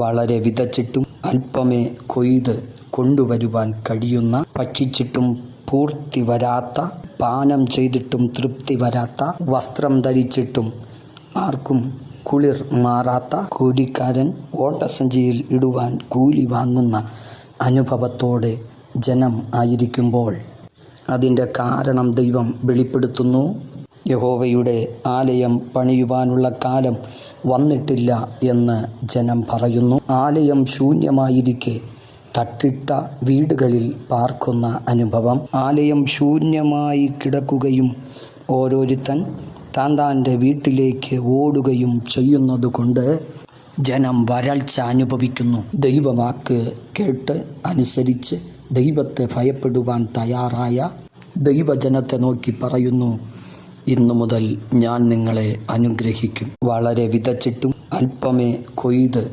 വളരെ വിതച്ചിട്ടും അല്പമേ കൊയ്ത് കൊണ്ടുവരുവാൻ കഴിയുന്ന, ഭക്ഷിച്ചിട്ടും പൂർത്തി വരാത്ത, പാനം ചെയ്തിട്ടും തൃപ്തി വരാത്ത, വസ്ത്രം ധരിച്ചിട്ടും ആർക്കും കുളിർ മാറാത്ത, കൂലിക്കാരൻ ഓട്ടസഞ്ചിയിൽ ഇടുവാൻ കൂലി വാങ്ങുന്ന അനുഭവത്തോടെ ജനം ആയിരിക്കുമ്പോൾ അതിൻ്റെ കാരണം ദൈവം വെളിപ്പെടുത്തുന്നു. യഹോവയുടെ ആലയം പണിയുവാനുള്ള കാലം വന്നിട്ടില്ല എന്ന് ജനം പറയുന്നു. ആലയം ശൂന്യമായിരിക്കെ തട്ടിട്ട വീടുകളിൽ പാർക്കുന്ന അനുഭവം. ആലയം ശൂന്യമായി കിടക്കുകയും ഓരോരുത്തൻ താൻ്റെ വീട്ടിലേക്ക് ഓടുകയും ചെയ്യുന്നതുകൊണ്ട് ജനം വരൾച്ച അനുഭവിക്കുന്നു. ദൈവവാക്ക് കേട്ട് അനുസരിച്ച് ദൈവത്തെ ഭയപ്പെടുവാൻ തയ്യാറായ ദൈവജനത്തെ നോക്കി പറയുന്നു, ഇന്നു മുതൽ ഞാൻ നിങ്ങളെ അനുഗ്രഹിക്കും. വളരെ വിതച്ചിട്ടും അല്പമേ കൊയ്ത്